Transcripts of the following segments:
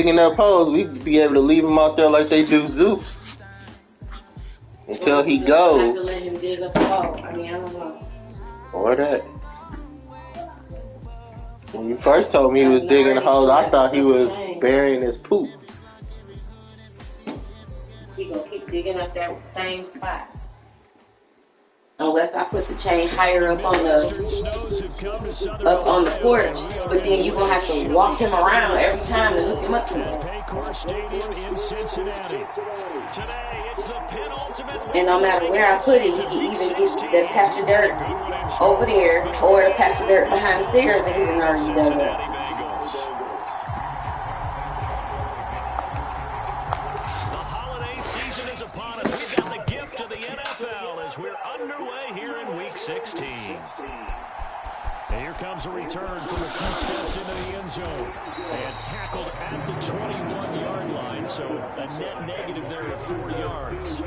digging up holes, we'd be able to leave him out there like they do Zeus until he goes. Have to let him dig up a hole. I mean, I don't know. Or that. When you first told me he was digging holes, I thought he was burying his poop. He gonna keep digging up that same spot. Unless I put the chain higher up on the porch, but then you're gonna have to walk him around every time and hook him up to it. And no matter where I put it, he can even get the patch of dirt over there or the patch of dirt behind the stairs that he done already dug up. We're underway here in Week 16. And here comes a return from a few steps into the end zone. And tackled at the 21-yard line, so a net negative there of 4 yards.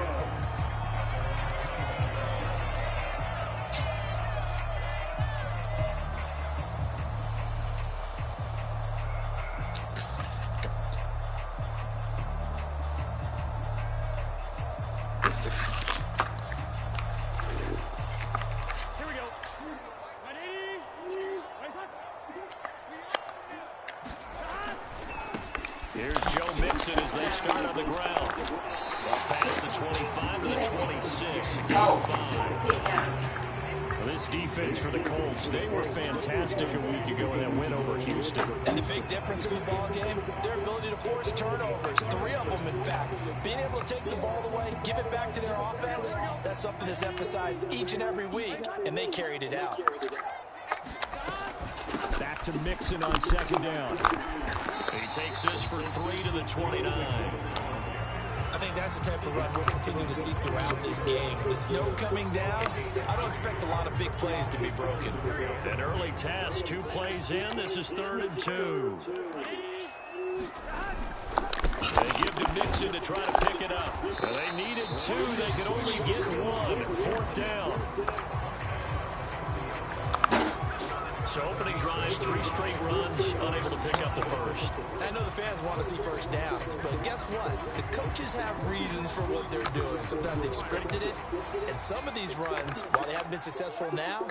Here's Joe Mixon as they start on the ground. Past the 25 to the 26. This defense for the Colts, they were fantastic a week ago in that win over Houston. And the big difference in the ball game, their ability to force turnovers, 3 of them in fact. Being able to take the ball away, give it back to their offense, that's something that's emphasized each and every week, and they carried it out. Back to Mixon on second down. He takes this for 3 to the 29. I think that's the type of run we'll continue to see throughout this game. The snow coming down, I don't expect a lot of big plays to be broken. An early task, 2 plays in. This is 3rd and 2. They give to Mixon to try to pick it up. Well, they needed 2. They could only get 1. 4th down. So opening drive, 3 straight runs, unable to pick up the first. I know the fans want to see first downs, but guess what? The coaches have reasons for what they're doing. Sometimes they've scripted it, and some of these runs, while they haven't been successful now,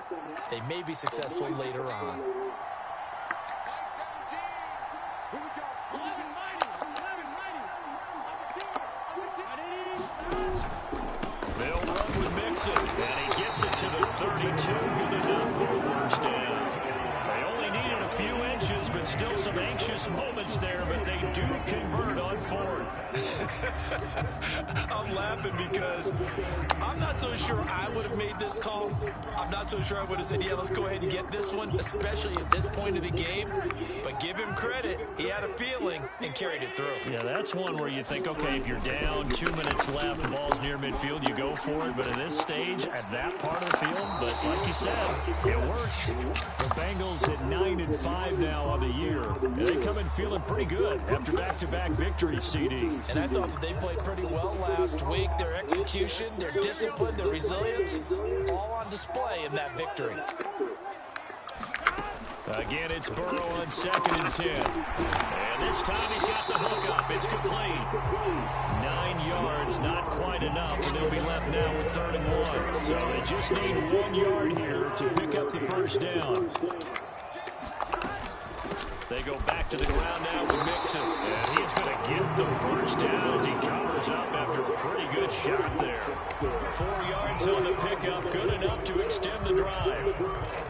they may be successful later on. They'll run with Mixon, and he gets it to the 32. Good enough for the first down. They only needed a few inches, but still some anxious moments there, but they do convert on 4th. I'm laughing because I'm not so sure I would have made this call. I'm not so sure I would have said, yeah, let's go ahead and get this one, especially at this point of the game. But give him credit. He had a feeling and carried it through. Yeah, that's one where you think, okay, if you're down, 2 minutes left, the ball's near midfield, you go for it. But at this stage, at that part of the field, but like you said, it worked. The Bengals at 9-5 now on the year. And they come in feeling pretty good after back-to-back victories, CD. And I thought that they played pretty well last week. Their execution, their discipline, their resilience, all on display in that victory. Again, it's Burrow on 2nd and 10. And this time he's got the hook up. It's complete. 9 yards, not quite enough, and they'll be left now with 3rd and 1. So they just need 1 yard here to pick up the first down. They go back to the ground now with Mixon. And he's going to get the first down as he covers up after a pretty good shot there. 4 yards on the pickup, good enough to extend the drive.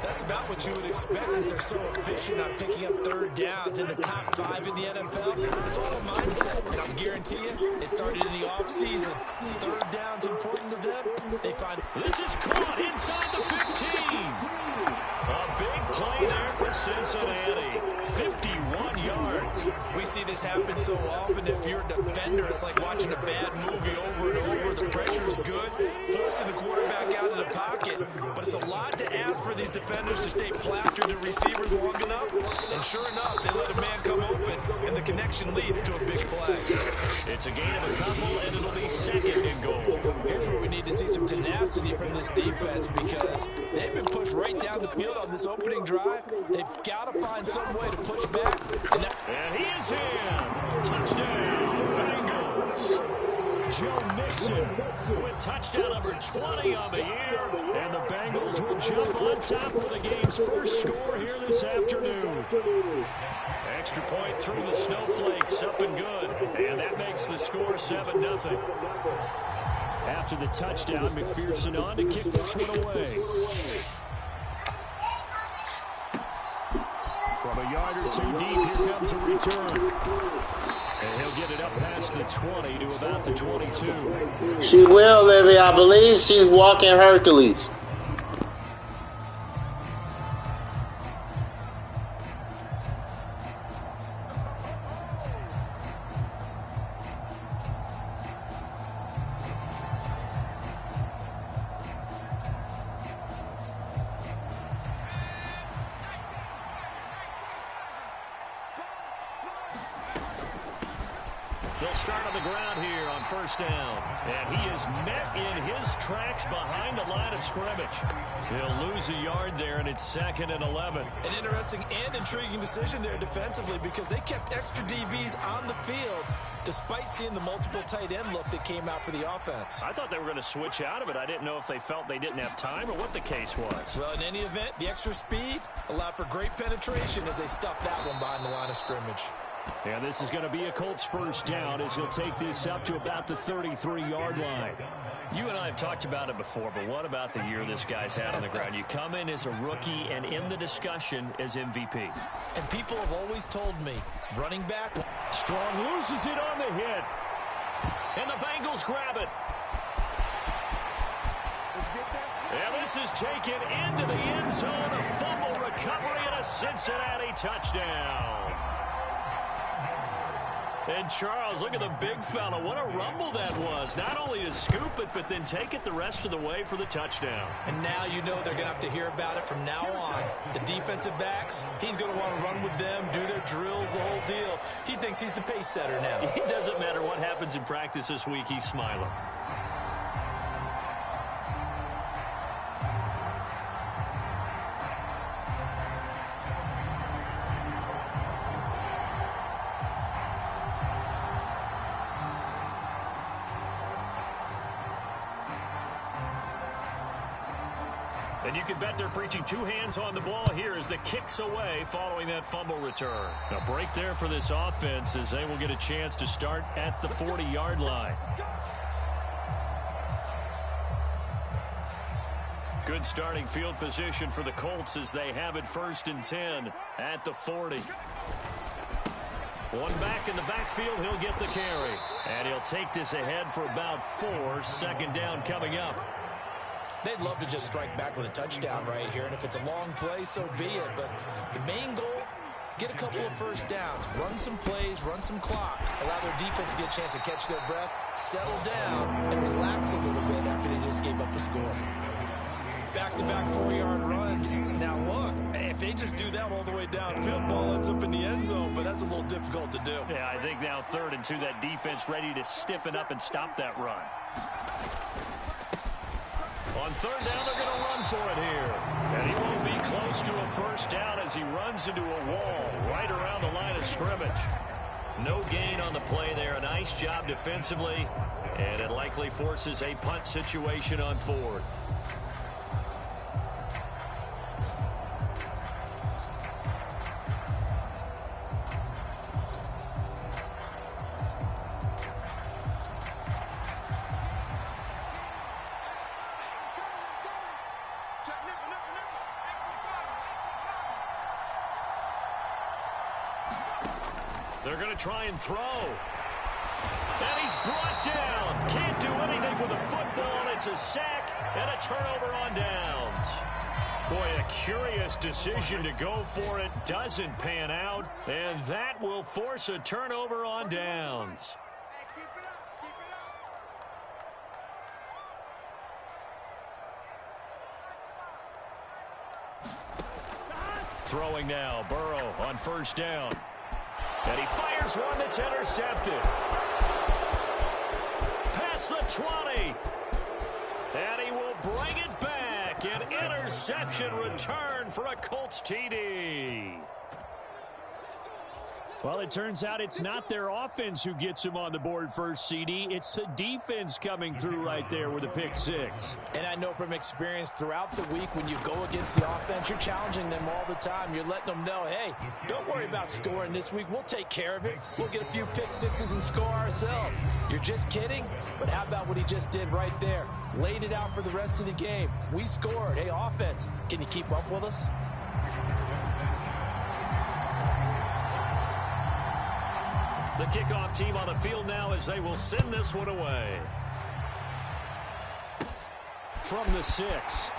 That's about what you would expect since they're so efficient on picking up 3rd downs in the top 5 in the NFL. It's all a mindset, and I'm guarantee you, it started in the offseason. 3rd down's important to them. They find this is caught inside the 15. A big play there for Cincinnati. 51 yards. We see this happen so often. If you're a defender, it's like watching a bad movie over and over. The pressure is good, forcing the quarterback out of the pocket. But it's a lot to ask for these defenders to stay plastered to receivers long enough. And sure enough, they let a man come open, and the connection leads to a big play. It's a gain of a couple, and it'll be second and goal. Here's where we need to see some tenacity from this defense, because they've been pushed right down the field on this opening drive. They've got to find some way to push back. And he is in. Touchdown, Bengals. Joe Mixon with touchdown number 20 on the year. And the Bengals will jump on top of the game's first score here this afternoon. Extra point through the snowflakes, up and good. And that makes the score 7-0. After the touchdown, McPherson on to kick this one away. From a yard or two deep, here comes a return. And he'll get it up past the 20 to about the 22. She will, Livy. I believe she's walking Hercules. They'll start on the ground here on first down. And he is met in his tracks behind the line of scrimmage. He'll lose a yard there, and it's 2nd and 11. An interesting and intriguing decision there defensively, because they kept extra DBs on the field despite seeing the multiple tight end look that came out for the offense. I thought they were going to switch out of it. I didn't know if they felt they didn't have time or what the case was. Well, in any event, the extra speed allowed for great penetration as they stuffed that one behind the line of scrimmage. And this is going to be a Colts first down as he'll take this up to about the 33-yard line. You and I have talked about it before, but what about the year this guy's had on the ground? You come in as a rookie and in the discussion as MVP. And people have always told me, running back. Strong loses it on the hit. And the Bengals grab it. And this is taken into the end zone. A fumble recovery and a Cincinnati touchdown. And Charles, look at the big fella. What a rumble that was. Not only to scoop it, but then take it the rest of the way for the touchdown. And now you know they're going to have to hear about it from now on. The defensive backs, he's going to want to run with them, do their drills, the whole deal. He thinks he's the pace setter now. It doesn't matter what happens in practice this week. He's smiling. And you can bet they're preaching two hands on the ball here as the kick's away following that fumble return. A break there for this offense as they will get a chance to start at the 40-yard line. Good starting field position for the Colts as they have it 1st and 10 at the 40. One back in the backfield, he'll get the carry. And he'll take this ahead for about 4. 2nd down coming up. They'd love to just strike back with a touchdown right here, and if it's a long play, so be it. But the main goal, get a couple of first downs, run some plays, run some clock, allow their defense to get a chance to catch their breath, settle down, and relax a little bit after they just gave up a score. Back-to-back 4-yard runs. Now look, if they just do that all the way downfield, ball ends up in the end zone, but that's a little difficult to do. Yeah, I think now 3rd and 2, that defense ready to stiffen up and stop that run. On 3rd down, they're going to run for it here. And he won't be close to a first down as he runs into a wall right around the line of scrimmage. No gain on the play there. A nice job defensively. And it likely forces a punt situation on 4th. They're going to try and throw. And he's brought down. Can't do anything with a football. It's a sack and a turnover on downs. Boy, a curious decision to go for it. Doesn't pan out. And that will force a turnover on downs. Throwing now, Burrow on first down. And he fires one that's intercepted. Past the 20. And he will bring it back. An interception return for a Colts TD. Well, it turns out it's not their offense who gets him on the board first, CD. It's the defense coming through right there with a pick six. And I know from experience throughout the week when you go against the offense, you're challenging them all the time. You're letting them know, hey, don't worry about scoring this week. We'll take care of it. We'll get a few pick sixes and score ourselves. You're just kidding? But how about what he just did right there? Laid it out for the rest of the game. We scored. Hey, offense, can you keep up with us? The kickoff team on the field now as they will send this one away. From the 6.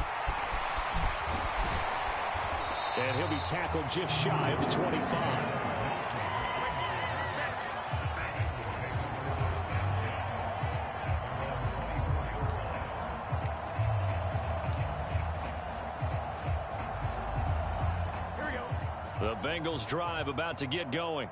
And he'll be tackled just shy of the 25. The Bengals drive about to get going.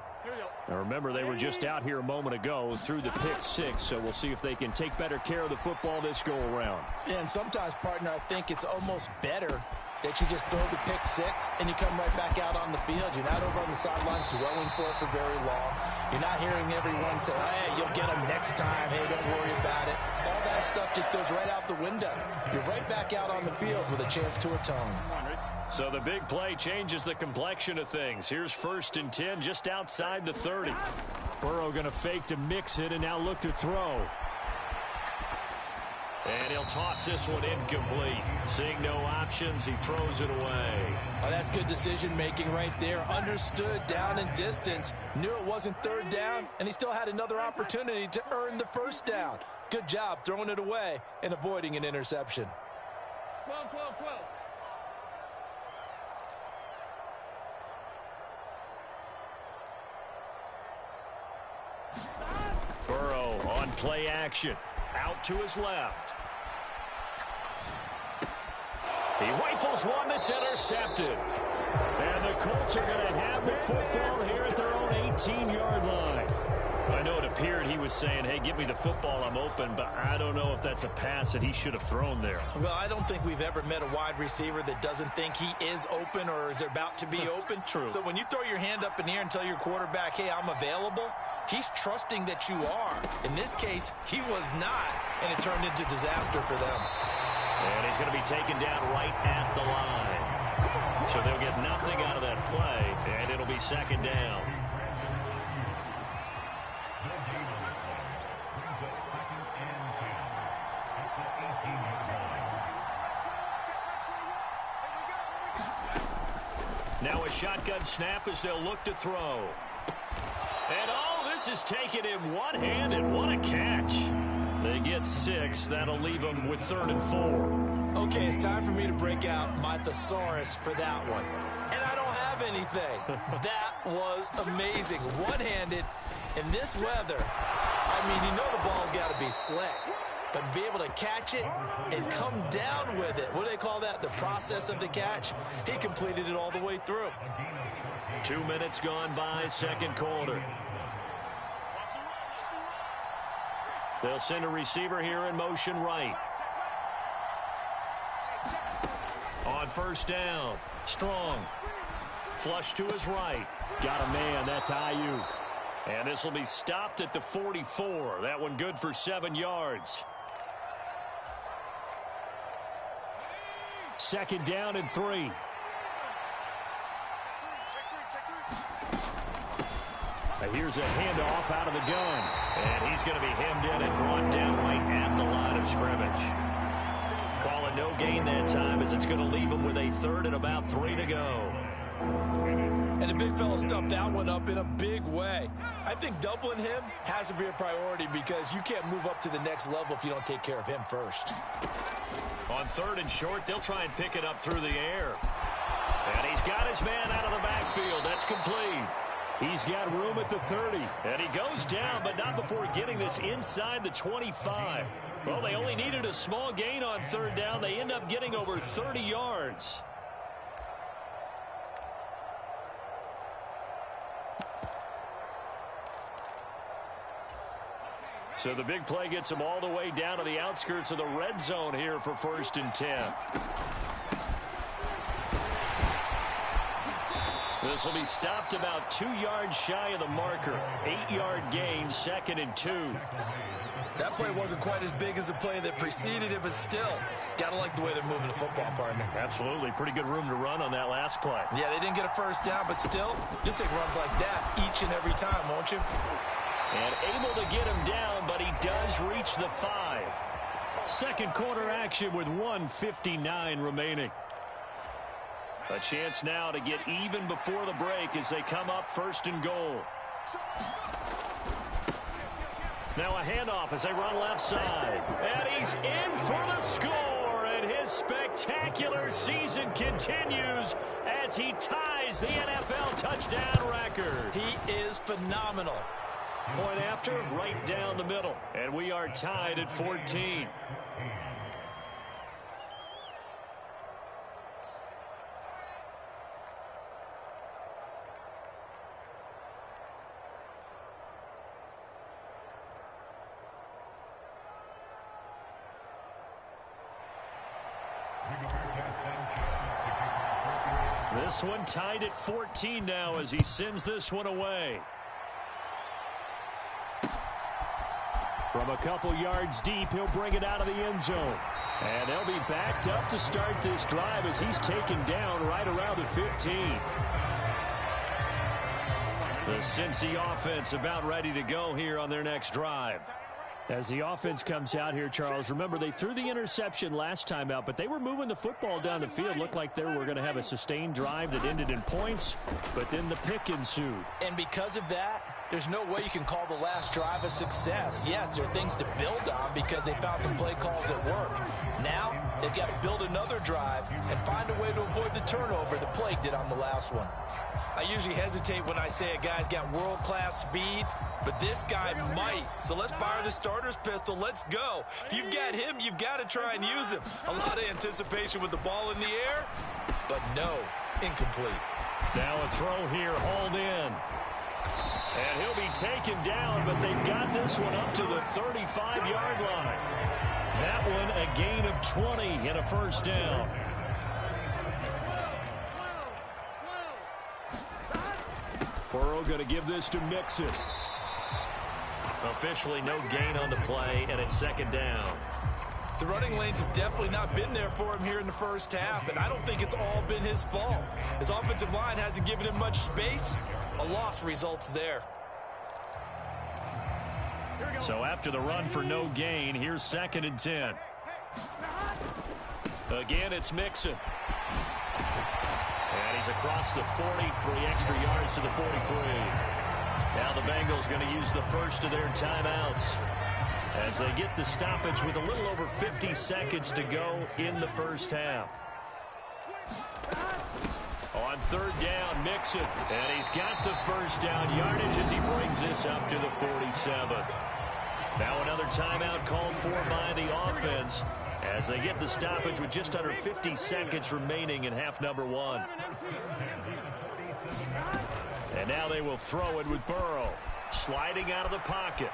Now remember, they were just out here a moment ago through the pick six, so we'll see if they can take better care of the football this go-around. And sometimes, partner, I think it's almost better that you just throw the pick six and you come right back out on the field. You're not over on the sidelines dwelling for it for very long. You're not hearing everyone say, hey, you'll get them next time. Hey, don't worry about it. All that stuff just goes right out the window. You're right back out on the field with a chance to atone. So the big play changes the complexion of things. Here's 1st and 10 just outside the 30. Burrow going to fake to mix it and now look to throw. And he'll toss this one incomplete. Seeing no options, he throws it away. Oh, that's good decision-making right there. Understood down and distance. Knew it wasn't third down, and he still had another opportunity to earn the first down. Good job throwing it away and avoiding an interception. 12, 12, 12. Burrow on play action. Out to his left. He rifles one that's intercepted. And the Colts are going to have the football here at their own 18-yard line. I know it appeared he was saying, hey, give me the football, I'm open, but I don't know if that's a pass that he should have thrown there. Well, I don't think we've ever met a wide receiver that doesn't think he is open or is about to be open. True. So when you throw your hand up in the air and tell your quarterback, hey, I'm available, he's trusting that you are. In this case, he was not, and it turned into disaster for them. And he's going to be taken down right at the line. So they'll get nothing out of that play, and it'll be 2nd down. Now a shotgun snap as they'll look to throw. And this is taking him one-handed. What a catch. They get 6. That'll leave them with 3rd and 4. Okay, it's time for me to break out my thesaurus for that one. And I don't have anything. That was amazing. One-handed in this weather. I mean, you know the ball's got to be slick. But be able to catch it and come down with it. What do they call that? The process of the catch? He completed it all the way through. 2 minutes gone by, 2nd quarter. They'll send a receiver here in motion right. On 1st down, Strong. Flush to his right. Got a man, that's Ayuk. And this will be stopped at the 44. That one good for 7 yards. 2nd down and 3. Here's a handoff out of the gun. And he's going to be hemmed in and brought down right at the line of scrimmage. Calling no gain that time as it's going to leave him with a 3rd and about 3 to go. And the big fella stuffed that one up in a big way. I think doubling him has to be a priority because you can't move up to the next level if you don't take care of him first. On 3rd and short, they'll try and pick it up through the air. And he's got his man out of the backfield. That's complete. He's got room at the 30. And he goes down, but not before getting this inside the 25. Well, they only needed a small gain on 3rd down. They end up getting over 30 yards. So the big play gets them all the way down to the outskirts of the red zone here for 1st and 10. This will be stopped about 2 yards shy of the marker. 8-yard gain, 2nd and 2. That play wasn't quite as big as the play that preceded it, but still, got to like the way they're moving the football, partner. Absolutely. Pretty good room to run on that last play. Yeah, they didn't get a first down, but still, you'll take runs like that each and every time, won't you? And able to get him down, but he does reach the 5. Second quarter action with 1:59 remaining. A chance now to get even before the break as they come up 1st and goal. Now a handoff as they run left side. And he's in for the score. And his spectacular season continues as he ties the NFL touchdown record. He is phenomenal. Point after, right down the middle. And we are tied at 14. This one tied at 14 now as he sends this one away. From a couple yards deep, he'll bring it out of the end zone. And they'll be backed up to start this drive as he's taken down right around the 15. The Cincy offense about ready to go here on their next drive. As the offense comes out here, Charles, remember they threw the interception last time out, but they were moving the football down the field. Looked like they were going to have a sustained drive that ended in points, but then the pick ensued. And because of that, there's no way you can call the last drive a success. Yes, there are things to build on because they found some play calls that work. Now, they've got to build another drive and find a way to avoid the turnover the Plague did on the last one. I usually hesitate when I say a guy's got world-class speed, but this guy might. So let's fire the starter's pistol. Let's go. If you've got him, you've got to try and use him. A lot of anticipation with the ball in the air, but no, incomplete. Now a throw here, hauled in. And he'll be taken down, but they've got this one up to the 35-yard line. That one a gain of 20 and a first down. Burrow going to give this to Mixon. Officially no gain on the play, and it's 2nd down. The running lanes have definitely not been there for him here in the first half, and I don't think it's all been his fault. His offensive line hasn't given him much space. A loss results there. So after the run for no gain, here's 2nd and 10. Again, it's Mixon. And he's across the 40, 3 extra yards to the 43. Now the Bengals going to use the first of their timeouts as they get the stoppage with a little over 50 seconds to go in the first half. On 3rd down, Mixon. And he's got the first down yardage as he brings this up to the 47. Now another timeout called for by the offense as they get the stoppage with just under 50 seconds remaining in half number 1. And now they will throw it with Burrow sliding out of the pocket.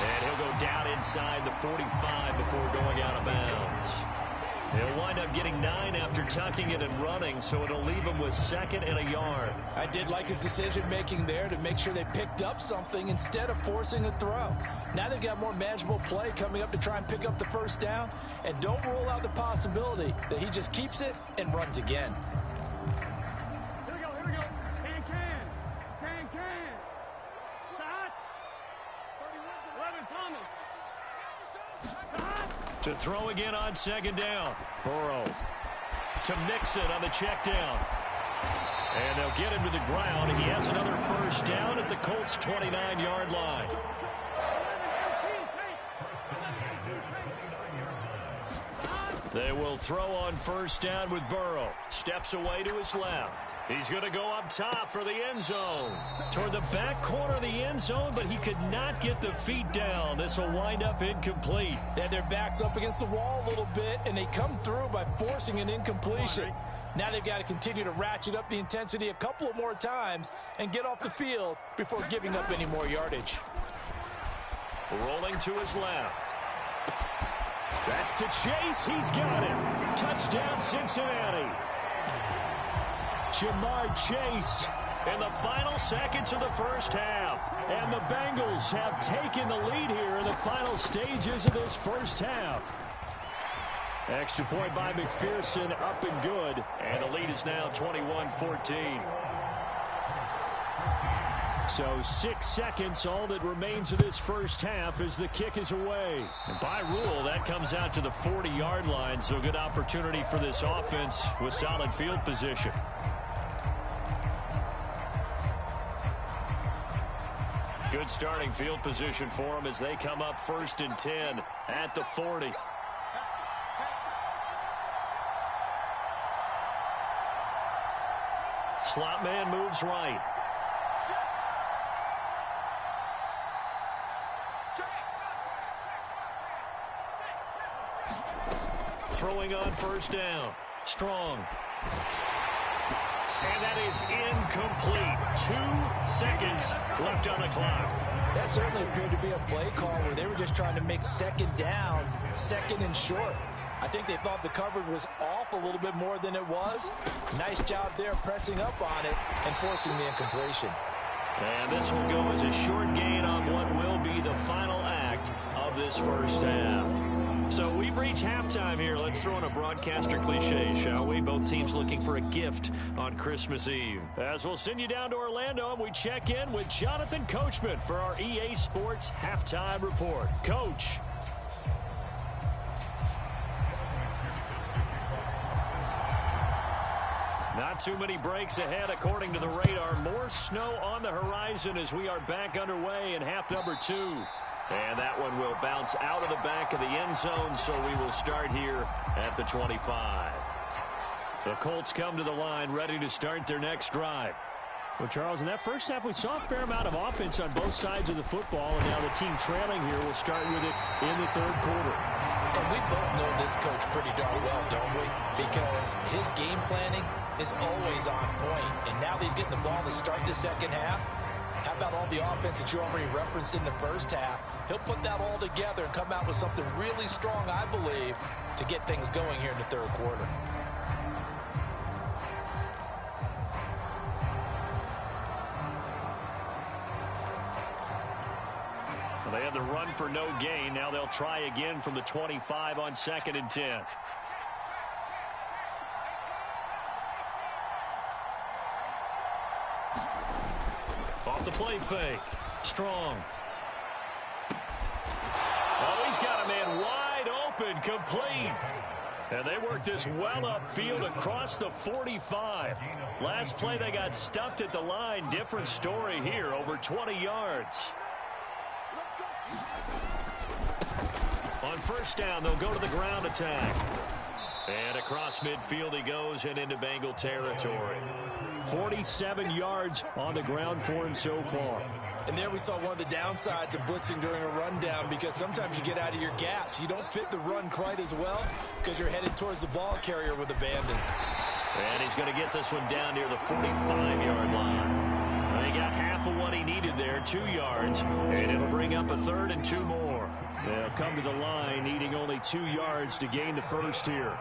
And he'll go down inside the 45 before going out of bounds. He'll wind up getting 9 after tucking it and running, so it'll leave him with 2nd and a yard. I did like his decision-making there to make sure they picked up something instead of forcing a throw. Now they've got more manageable play coming up to try and pick up the first down, and don't rule out the possibility that he just keeps it and runs again. Here we go. Stand can. Start. 11 Thomas. To throw again on 2nd down. Burrow to Mixon on the check down. And they'll get him to the ground. He has another first down at the Colts' 29-yard line. They will throw on first down with Burrow. Steps away to his left. He's going to go up top for the end zone. Toward the back corner of the end zone, but he could not get the feet down. This will wind up incomplete. They had their backs up against the wall a little bit, and they come through by forcing an incompletion. Now they've got to continue to ratchet up the intensity a couple of more times and get off the field before giving up any more yardage. Rolling to his left. That's to Chase. He's got it. Touchdown, Cincinnati. Jamar Chase in the final seconds of the first half. And the Bengals have taken the lead here in the final stages of this first half. Extra point by McPherson, up and good. And the lead is now 21-14. So 6 seconds, all that remains of this first half as the kick is away. And by rule, that comes out to the 40-yard line, so good opportunity for this offense with solid field position. Good starting field position for them as they come up 1st and 10 at the 40. Slot man moves right. Throwing on 1st down. Strong. And that is incomplete. 2 seconds left on the clock. That certainly appeared to be a play call where they were just trying to make 2nd down, 2nd and short. I think they thought the coverage was off a little bit more than it was. Nice job there pressing up on it and forcing the incompletion. And this will go as a short gain on what will be the final act of this first half. So we've reached halftime here. Let's throw in a broadcaster cliche, shall we? Both teams looking for a gift on Christmas Eve. As we'll send you down to Orlando, and we check in with Jonathan Coachman for our EA Sports Halftime Report. Coach. Not too many breaks ahead according to the radar. More snow on the horizon as we are back underway in half number 2. And that one will bounce out of the back of the end zone, so we will start here at the 25. The Colts come to the line ready to start their next drive. Well, Charles, in that first half, we saw a fair amount of offense on both sides of the football, and now the team trailing here will start with it in the 3rd quarter. And we both know this coach pretty darn well, don't we? Because his game planning is always on point. And now that he's getting the ball to start the 2nd half, how about all the offense that you already referenced in the first half? He'll put that all together and come out with something really strong, I believe, to get things going here in the 3rd quarter. Well, they had the run for no gain. Now they'll try again from the 25 on 2nd and 10. Off the play fake. Strong. Oh, he's got a man wide open, complete. And they work this well upfield across the 45. Last play, they got stuffed at the line. Different story here, over 20 yards. On 1st down, they'll go to the ground attack. And across midfield he goes and into Bengal territory. 47 yards on the ground for him so far. And there we saw one of the downsides of blitzing during a rundown, because sometimes you get out of your gaps. You don't fit the run quite as well because you're headed towards the ball carrier with abandon. And he's going to get this one down near the 45-yard line. He got half of what he needed there, 2 yards, and it'll bring up a 3rd and 2 more. They'll come to the line needing only 2 yards to gain the first here.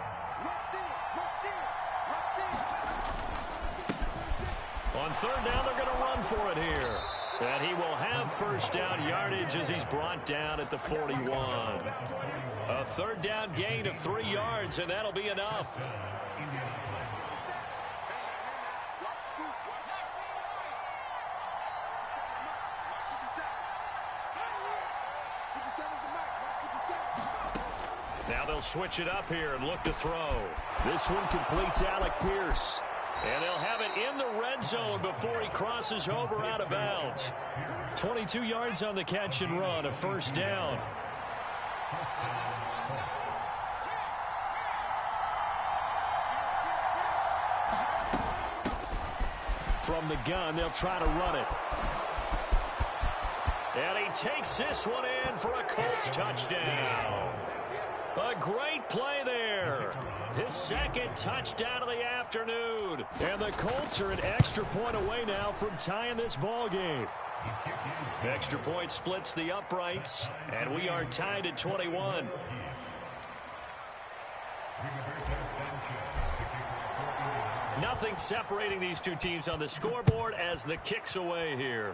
On 3rd down, they're going to run for it here. And he will have 1st down yardage as he's brought down at the 41. A 3rd down gain of 3 yards, and that'll be enough. Now they'll switch it up here and look to throw. This one completes Alec Pierce. And they'll have it in the red zone before he crosses over out of bounds. 22 yards on the catch and run, a 1st down. From the gun, they'll try to run it. And he takes this one in for a Colts touchdown. A great play there. His 2nd touchdown of the afternoon. afternoon. And the Colts are an extra point away now from tying this ball game. Extra point splits the uprights, and we are tied at 21. Nothing separating these two teams on the scoreboard as the kick's away here.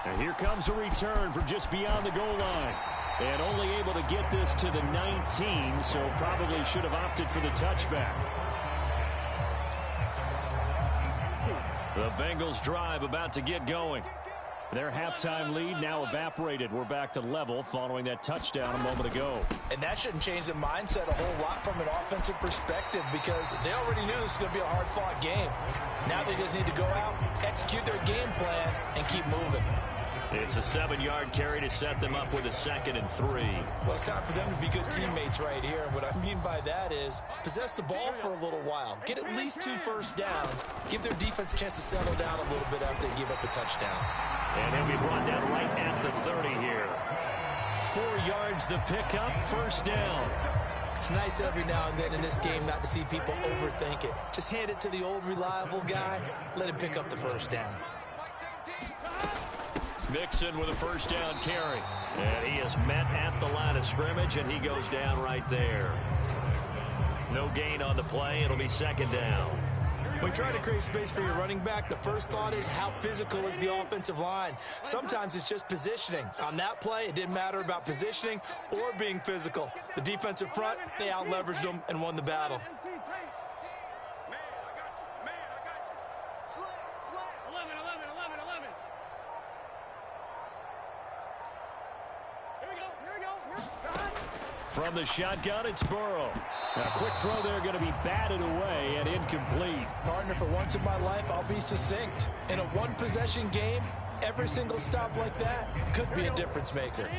And here comes a return from just beyond the goal line. And only able to get this to the 19, so probably should have opted for the touchback. The Bengals drive about to get going. Their halftime lead now evaporated. We're back to level following that touchdown a moment ago. And that shouldn't change the mindset a whole lot from an offensive perspective because they already knew this was going to be a hard-fought game. Now they just need to go out, execute their game plan, and keep moving. It's a 7-yard carry to set them up with a 2nd and 3. Well, it's time for them to be good teammates right here. And what I mean by that is possess the ball for a little while. Get at least 2 first downs. Give their defense a chance to settle down a little bit after they give up a touchdown. And he'll be brought down right at the 30 here. 4 yards the pickup, first down. It's nice every now and then in this game not to see people overthink it. Just hand it to the old reliable guy. Let him pick up the first down. Mixon with a first down carry. And he is met at the line of scrimmage, and he goes down right there. No gain on the play. It'll be 2nd down. When you try to create space for your running back, the first thought is how physical is the offensive line. Sometimes it's just positioning. On that play, it didn't matter about positioning or being physical. The defensive front, they out-leveraged them and won the battle. 11. From the shotgun, it's Burrow. A quick throw there going to be batted away and incomplete. Partner, for once in my life, I'll be succinct. In a one-possession game, every single stop like that could be a difference maker.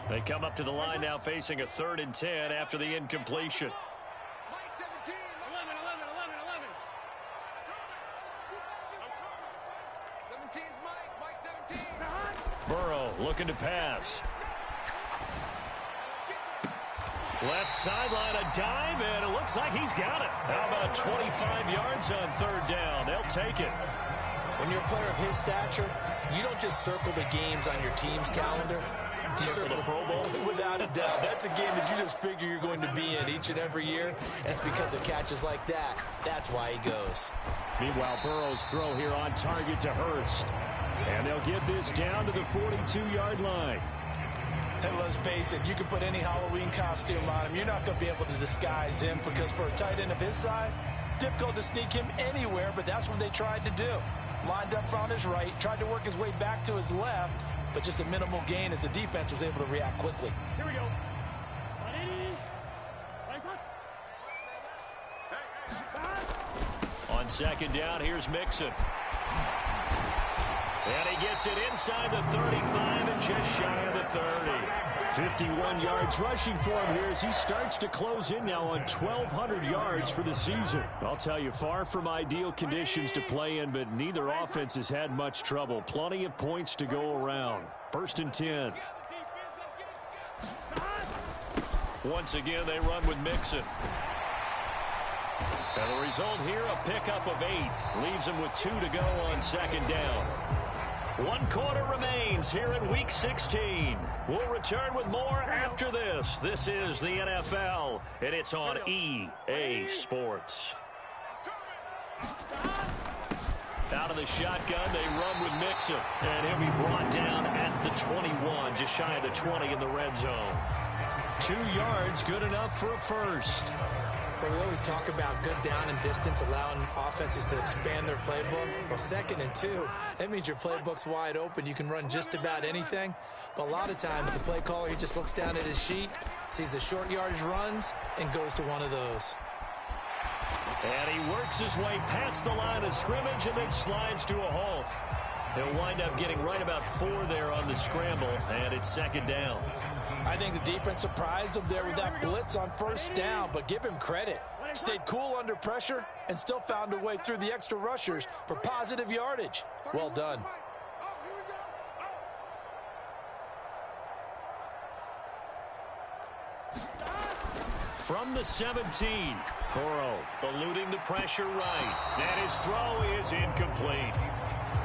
They come up to the line now facing a 3rd and 10 after the incompletion. 17. Burrow looking to pass. Left sideline, a dive, and it looks like he's got it. How about 25 yards on 3rd down? They'll take it. When you're a player of his stature, you don't just circle the games on your team's calendar. You circle the Pro Bowl. Without a doubt. That's a game that you just figure you're going to be in each and every year. And it's because of catches like that. That's why he goes. Meanwhile, Burrow's throw here on target to Hurst. And they'll get this down to the 42-yard line. And let's face it, you can put any Halloween costume on him. You're not going to be able to disguise him because for a tight end of his size, difficult to sneak him anywhere, but that's what they tried to do. Lined up on his right, tried to work his way back to his left, but just a minimal gain as the defense was able to react quickly. Here we go. On 2nd down, here's Mixon. And he gets it inside the 35 and just shy of the 30. 51 yards rushing for him here as he starts to close in now on 1,200 yards for the season. I'll tell you, far from ideal conditions to play in, but neither offense has had much trouble. Plenty of points to go around. 1st and 10. Once again, they run with Mixon. And the result here, a pickup of 8. Leaves him with 2 to go on 2nd down. 1 quarter remains here in Week 16. We'll return with more after this. This is the NFL, and it's on EA Sports. Out of the shotgun, they run with Mixon. And he'll be brought down at the 21, just shy of the 20 in the red zone. 2 yards, good enough for a first. But we always talk about good down and distance, allowing offenses to expand their playbook. Well, 2nd and 2, that means your playbook's wide open. You can run just about anything. But a lot of times, the play caller, he just looks down at his sheet, sees the short yardage runs, and goes to one of those. And he works his way past the line of scrimmage and then slides to a halt. He'll wind up getting right about 4 there on the scramble, and it's 2nd down. I think the defense surprised him there with that blitz on 1st down, but give him credit. Stayed cool under pressure and still found a way through the extra rushers for positive yardage. Well done. From the 17, Burrow eluding the pressure right. And his throw is incomplete.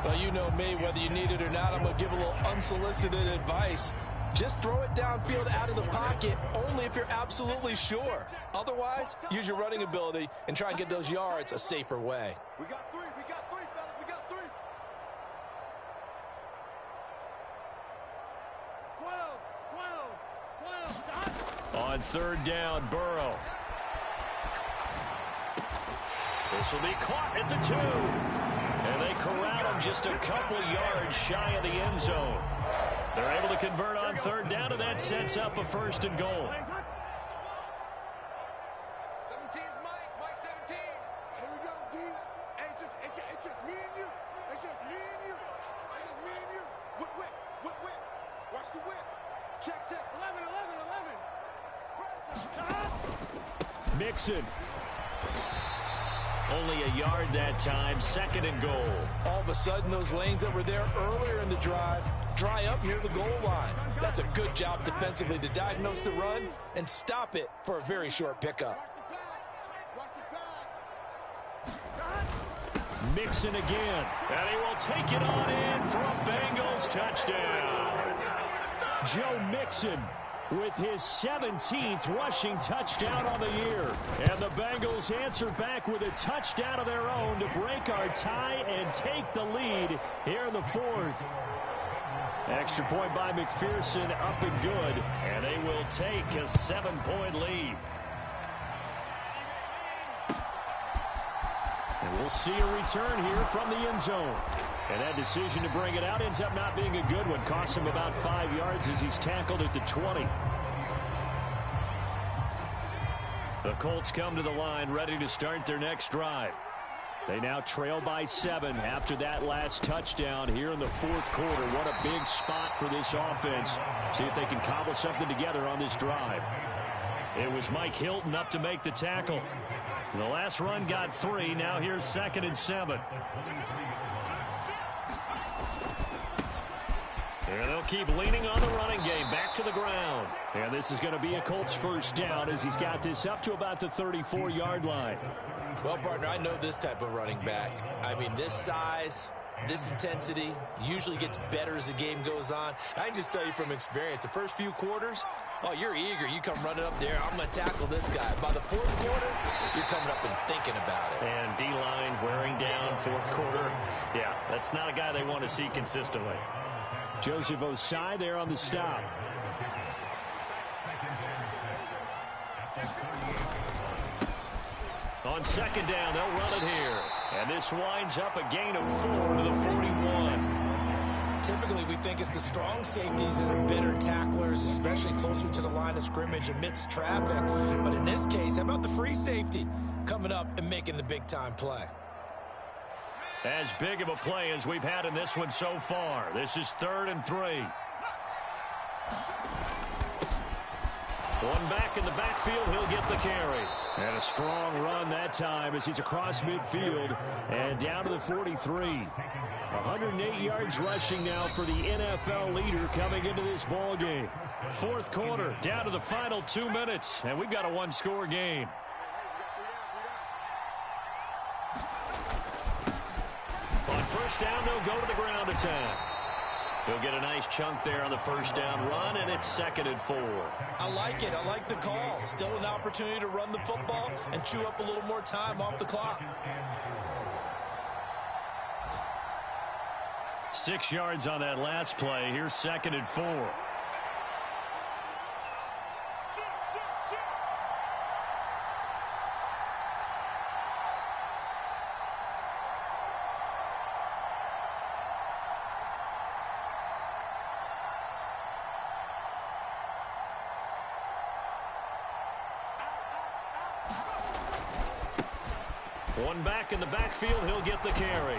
Well, you know me, whether you need it or not, I'm going to give a little unsolicited advice. Just throw it downfield out of the pocket, only if you're absolutely sure. Otherwise, use your running ability and try and get those yards a safer way. We got three, fellas, we got 3. 12. On third down, Burrow. This will be caught at the 2. And they corral him just a couple yards shy of the end zone. They're able to convert on third down, and that sets up a first and goal. 17's Mike 17. Here we go, D. Hey, it's just me and you. It's just me and you. It's just me and you. Whip. Watch the whip. Check. 11. Mixon. Only a yard that time, second and goal. All of a sudden, those lanes that were there earlier in the drive dry up near the goal line. That's a good job defensively to diagnose the run and stop it for a very short pickup. Watch the pass. Mixon again. And he will take it on in for a Bengals touchdown. Joe Mixon with his 17th rushing touchdown on the year. And the Bengals answer back with a touchdown of their own to break our tie and take the lead here in the 4th. Extra point by McPherson, up and good. And they will take a 7-point lead. And we'll see a return here from the end zone. And that decision to bring it out ends up not being a good one. Costs him about 5 yards as he's tackled at the 20. The Colts come to the line ready to start their next drive. They now trail by 7 after that last touchdown here in the 4th quarter. What a big spot for this offense. See if they can cobble something together on this drive. It was Mike Hilton up to make the tackle. The last run got 3. Now here's 2nd and 7. And they'll keep leaning on the running game. Back to the ground. And this is going to be a Colts first down as he's got this up to about the 34-yard line. Well, partner, I know this type of running back. I mean, this size, this intensity usually gets better as the game goes on. I can just tell you from experience, the first few quarters, oh, you're eager. You come running up there. I'm going to tackle this guy. By the 4th quarter, you're coming up and thinking about it. And D-line wearing down 4th quarter. Yeah, that's not a guy they want to see consistently. Joseph Osai there on the stop. On 2nd down, they'll run it here. And this winds up a gain of 4 to the 41. Typically, we think it's the strong safeties that are better tacklers, especially closer to the line of scrimmage amidst traffic. But in this case, how about the free safety coming up and making the big-time play? As big of a play as we've had in this one so far. This is 3rd and 3. One back in the backfield, he'll get the carry. And a strong run that time as he's across midfield and down to the 43. 108 yards rushing now for the NFL leader coming into this ball game. 4th quarter, down to the final 2 minutes, and we've got a 1-score game. On first down, they'll go to the ground attack. He'll get a nice chunk there on the first down run, and it's 2nd and 4. I like it. I like the call. Still an opportunity to run the football and chew up a little more time off the clock. 6 yards on that last play. Here's 2nd and 4. One back in the backfield, he'll get the carry.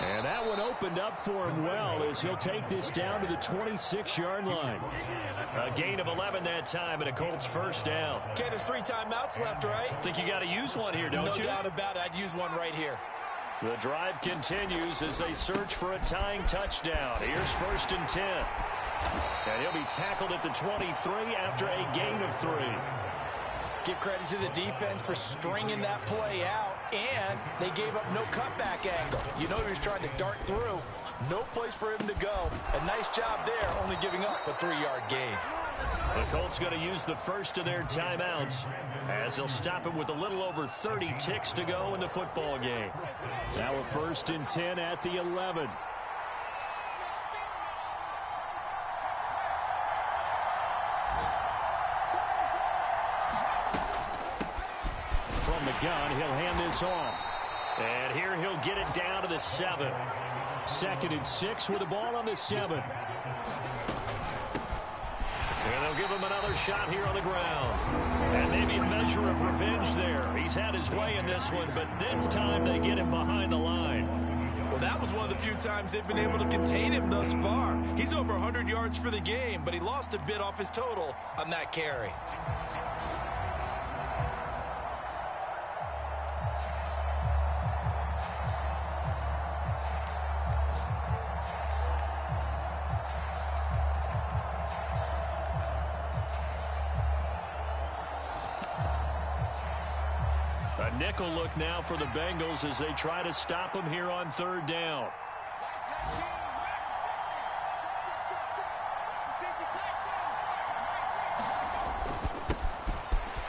And that one opened up for him well as he'll take this down to the 26-yard line. A gain of 11 that time and a Colts first down. Okay, there's 3 timeouts left, right? Think you got to use one here, don't you? No doubt about it. I'd use one right here. The drive continues as they search for a tying touchdown. Here's 1st and 10. And he'll be tackled at the 23 after a gain of 3. Give credit to the defense for stringing that play out, and they gave up no cutback angle. You know he was trying to dart through. No place for him to go. A nice job there, only giving up a 3-yard gain. The Colts going to use the first of their timeouts as they'll stop it with a little over 30 ticks to go in the football game. Now a 1st and 10 at the 11. From the gun, he'll hand this off. And here he'll get it down to the 7. 2nd and 6 with the ball on the 7. And they'll give him another shot here on the ground. And maybe a measure of revenge there. He's had his way in this one, but this time they get him behind the line. Well, that was one of the few times they've been able to contain him thus far. He's over 100 yards for the game, but he lost a bit off his total on that carry. A nickel look now for the Bengals as they try to stop him here on 3rd down.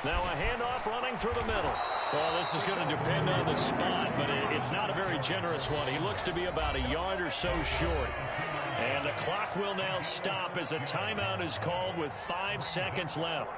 Now a handoff running through the middle. Well, this is going to depend on the spot, but it's not a very generous one. He looks to be about a yard or so short. And the clock will now stop as a timeout is called with 5 seconds left.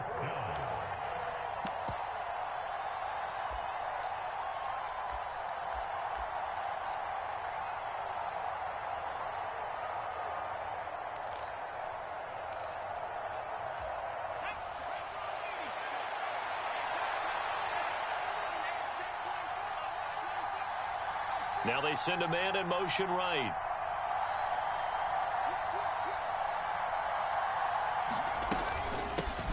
Now they send a man in motion right.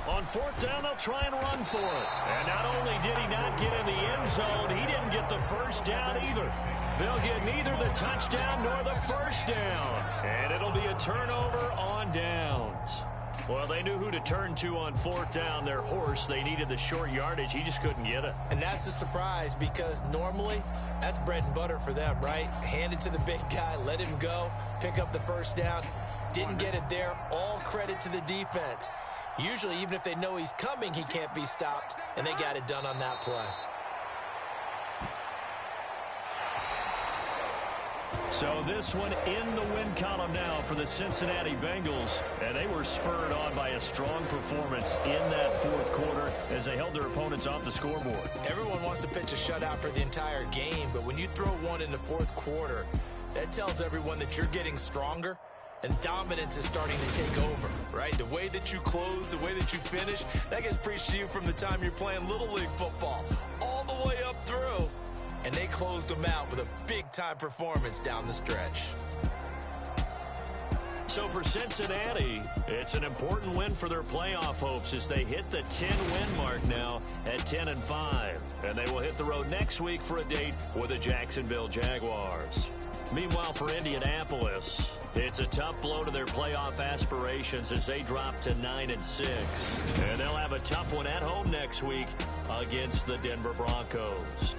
On 4th down, they'll try and run for it. And not only did he not get in the end zone, he didn't get the 1st down either. They'll get neither the touchdown nor the 1st down. And it'll be a turnover on downs. Well, they knew who to turn to on 4th down. Their horse, they needed the short yardage. He just couldn't get it. And that's a surprise because normally that's bread and butter for them, right? Hand it to the big guy, let him go, pick up the 1st down. Didn't get it there. All credit to the defense. Usually, even if they know he's coming, he can't be stopped, and they got it done on that play. So this one in the win column now for the Cincinnati Bengals. And they were spurred on by a strong performance in that 4th quarter as they held their opponents off the scoreboard. Everyone wants to pitch a shutout for the entire game, but when you throw one in the 4th quarter, that tells everyone that you're getting stronger and dominance is starting to take over, right? The way that you close, the way that you finish, that gets preached to you from the time you're playing Little League football all the way up through. And they closed them out with a big-time performance down the stretch. So for Cincinnati, it's an important win for their playoff hopes as they hit the 10-win mark now at 10-5. And they will hit the road next week for a date with the Jacksonville Jaguars. Meanwhile, for Indianapolis, it's a tough blow to their playoff aspirations as they drop to 9-6. And they'll have a tough one at home next week against the Denver Broncos.